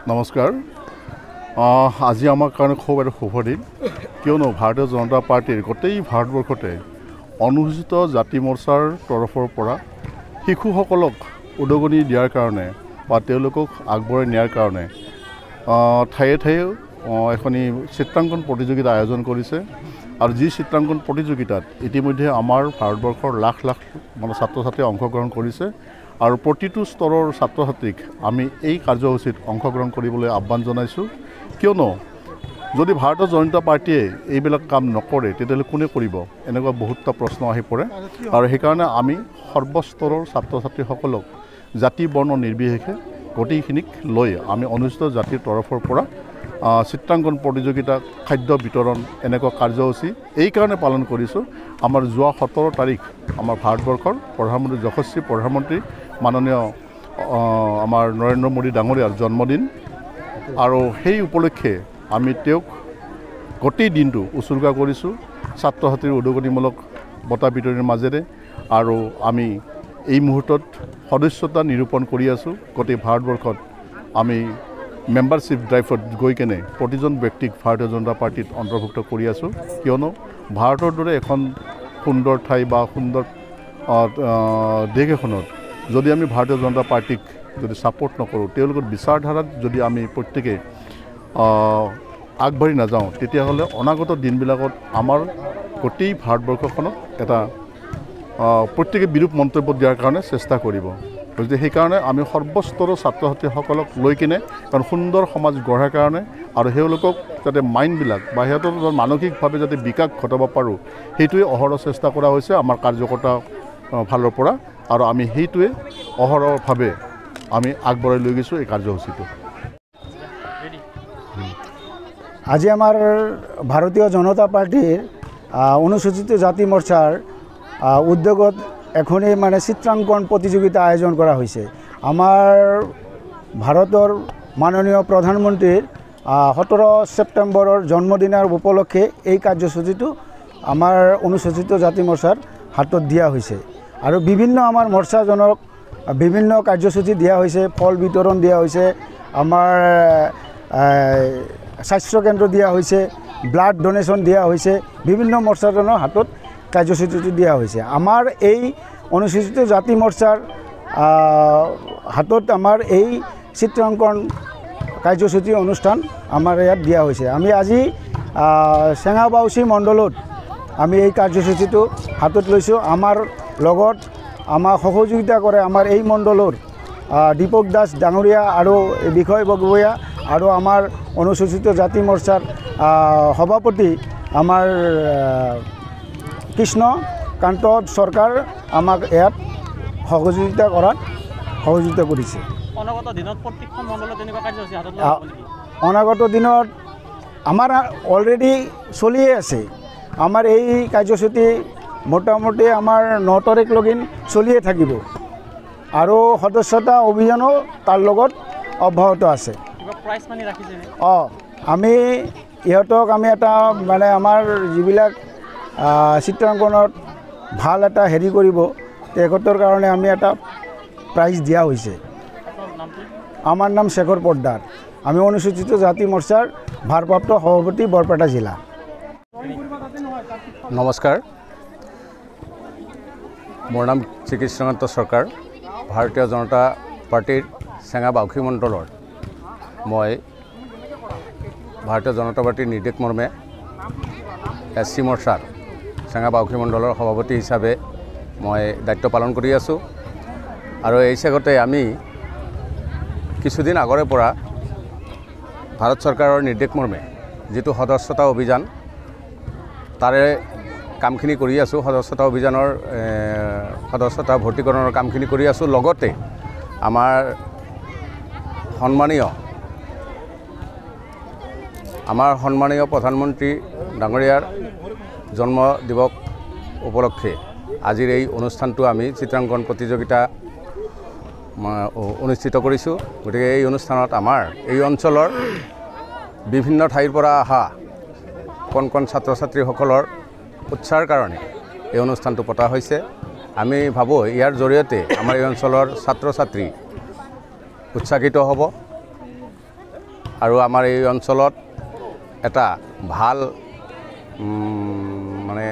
নমস্কাৰ। আজি আমাৰ কাৰণে খুব এটা শুভ দিন, কিয়নো ভাৰতীয় জনতা পাৰ্টিৰ গোটেই ভাৰতবৰ্ষতে অনুসূচিত জাতি মৰ্চাৰ তৰফৰ পৰা শিশুসকলক উদগনি দিয়াৰ কাৰণে বা তেওঁলোকক আগবঢ়াই নিয়াৰ কাৰণে ঠায়ে ঠায়ে এখনি চিত্ৰাংকন প্ৰতিযোগিতা আয়োজন কৰিছে। আৰু যি চিত্ৰাংকন প্ৰতিযোগিতাত ইতিমধ্যে আমাৰ ভাৰতবৰ্ষৰ লাখ লাখ ছাত্ৰ ছাত্ৰীয়ে অংশগ্ৰহণ কৰিছে। আৰু প্ৰতিটো স্তৰৰ ছাত্ৰ ছাত্ৰীক আমি এই কাৰ্যসূচীত অংশগ্ৰহণ কৰিবলৈ আহ্বান জনাইছোঁ, কিয়নো যদি ভাৰতীয় জনতা পাৰ্টিয়ে এইবিলাক কাম নকৰে তেতিয়াহ'লে কোনে কৰিব, এনেকুৱা বহুতটা প্ৰশ্ন আহি পৰে। আৰু সেইকাৰণে আমি সৰ্বস্তৰৰ ছাত্ৰ ছাত্ৰীসকলক জাতি বৰ্ণ নিৰ্বিশেষে গোটেইখিনিক লৈ আমি অনুসূচিত জাতিৰ তৰফৰ পৰা চিত্ৰাংকন প্ৰতিযোগিতা, খাদ্য বিতৰণ এনেকুৱা কাৰ্যসূচী এইকাৰণে পালন কৰিছোঁ। আমাৰ যোৱা 17 তাৰিখ আমাৰ ভাৰতবৰ্ষৰ প্ৰধানমন্ত্ৰী যশস্বী প্ৰধানমন্ত্ৰী মাননীয় আমাৰ নৰেন্দ্ৰ মোদী ডাঙৰীয়াৰ জন্মদিন, আৰু সেই উপলক্ষে আমি তেওঁক গোটেই দিনটো উৎসৰ্গা কৰিছোঁ ছাত্ৰ ছাত্ৰীৰ উদগনিমূলক বঁটা বিতৰণৰ মাজেৰে। আৰু আমি এই মুহূৰ্তত সদস্যতা নিৰূপণ কৰি আছোঁ। গোটেই ভাৰতবৰ্ষত আমি মেম্বাৰশ্বিপ ড্ৰাইভত গৈ কেনে প্ৰতিজন ব্যক্তিক ভাৰতীয় জনতা পাৰ্টিত অন্তৰ্ভুক্ত কৰি আছোঁ, কিয়নো ভাৰতৰ দৰে এখন সুন্দৰ ঠাই বা সুন্দৰ দেশ এখনত যদি আমি ভাৰতীয় জনতা পাৰ্টিক যদি ছাপোৰ্ট নকৰোঁ, তেওঁলোকৰ বিচাৰধাৰাত যদি আমি প্ৰত্যেকে আগবাঢ়ি নাযাওঁ, তেতিয়াহ'লে অনাগত দিনবিলাকত আমাৰ গোটেই ভাৰতবৰ্ষখনক এটা প্ৰত্যেকে বিৰূপ মন্তব্য দিয়াৰ কাৰণে চেষ্টা কৰিব। গতিকে সেইকাৰণে আমি সৰ্বস্তৰৰ ছাত্ৰ ছাত্ৰীসকলক লৈ কিনে কাৰণ সুন্দৰ সমাজ গঢ়াৰ কাৰণে আৰু তেওঁলোকক যাতে মাইণ্ডবিলাক বা সিহঁতৰ মানসিকভাৱে যাতে বিকাশ ঘটাব পাৰোঁ, সেইটোৱে অহৰহ চেষ্টা কৰা হৈছে আমাৰ কাৰ্যকৰ্তা ফালৰ পৰা। আৰু আমি সেইটোৱে অহৰহভাৱে আমি আগবঢ়াই লৈ গৈছোঁ এই কাৰ্যসূচীটো। আজি আমাৰ ভাৰতীয় জনতা পাৰ্টিৰ অনুসূচিত জাতি মৰ্চাৰ উদ্যোগত এখনেই চিত্ৰাংকন প্ৰতিযোগিতা আয়োজন কৰা হৈছে। আমাৰ ভাৰতৰ মাননীয় প্ৰধানমন্ত্ৰীৰ 17 ছেপ্টেম্বৰৰ জন্মদিনৰ উপলক্ষে এই কাৰ্যসূচীটো আমাৰ অনুসূচিত জাতি মৰ্চাৰ হাতত দিয়া হৈছে। আৰু বিভিন্ন আমাৰ মৰ্চাজনক বিভিন্ন কাৰ্যসূচী দিয়া হৈছে, ফল বিতৰণ দিয়া হৈছে, আমাৰ স্বাস্থ্যকেন্দ্ৰ দিয়া হৈছে, ব্লাড ডোনেশ্যন দিয়া হৈছে, বিভিন্ন মৰ্চাজনৰ হাতত কাৰ্যসূচীটো দিয়া হৈছে। আমাৰ এই অনুসূচিত জাতি মৰ্চাৰ হাতত আমাৰ এই চিত্ৰাংকন কাৰ্যসূচী অনুষ্ঠান আমাৰ ইয়াত দিয়া হৈছে। আমি আজি চেঙাবাউচি মণ্ডলত আমি এই কাৰ্যসূচীটো হাতত লৈছোঁ। আমাৰ লগত আমাক সহযোগিতা কৰে আমাৰ এই মণ্ডলৰ দীপক দাস ডাঙৰীয়া আৰু বিষয় বগবৈয়া আৰু আমাৰ অনুসূচিত জাতি মৰ্চাৰ সভাপতি আমাৰ কৃষ্ণকান্ত চৰকাৰ আমাক ইয়াত সহযোগিতা কৰিছে। অনাগত দিনত আমাৰ অলৰেডি চলিয়ে আছে। আমাৰ এই কাৰ্যসূচী মোটামুটি আমাৰ 9 তাৰিখলৈকে চলিয়ে থাকিব আৰু সদস্যতা অভিযানো তাৰ লগত অব্যাহত আছে। আমি ইহঁতক আমি এটা আমাৰ যিবিলাক চিত্ৰাংকনত ভাল এটা হেৰি কৰিব, তেখেতৰ কাৰণে আমি এটা প্ৰাইজ দিয়া হৈছে। আমাৰ নাম শেখৰ পোদ্দাৰ, আমি অনুসূচিত জাতি মৰ্চাৰ ভাৰপ্ৰাপ্ত সভাপতি বৰপেটা জিলা। নমস্কাৰ, মোৰ নাম শ্ৰীকৃষ্ণকান্ত চৰকাৰ, ভাৰতীয় জনতা পাৰ্টিৰ চেঙাবাউসি মণ্ডলৰ মই ভাৰতীয় জনতা পাৰ্টিৰ নিৰ্দেশ মৰ্মে SC মৰ্চাৰ চেঙাবাউসি মণ্ডলৰ সভাপতি হিচাপে মই দায়িত্ব পালন কৰি আছোঁ। আৰু এই চেগতে আমি কিছুদিন আগৰে পৰা ভাৰত চৰকাৰৰ নিৰ্দেশ মৰ্মে যিটো সদস্যতা অভিযান তাৰে কামখিনি কৰি আছোঁ, সদস্যতা অভিযানৰ সদস্যতা ভৰ্তিকৰণৰ কামখিনি কৰি আছোঁ। লগতে আমাৰ সন্মানীয় প্ৰধানমন্ত্ৰী ডাঙৰীয়াৰ জন্ম দিৱস উপলক্ষে আজিৰ এই অনুষ্ঠানটো আমি চিত্ৰাংকন প্ৰতিযোগিতা অনুষ্ঠিত কৰিছোঁ। গতিকে এই অনুষ্ঠানত আমাৰ এই অঞ্চলৰ বিভিন্ন ঠাইৰ পৰা অহা কণ কণ ছাত্ৰ ছাত্ৰীসকলৰ উৎসাহৰ কাৰণে এই অনুষ্ঠানটো পতা হৈছে। আমি ভাবোঁ ইয়াৰ জৰিয়তে আমাৰ এই অঞ্চলৰ ছাত্ৰ ছাত্ৰী উৎসাহিত হ'ব আৰু আমাৰ এই অঞ্চলত এটা ভাল মানে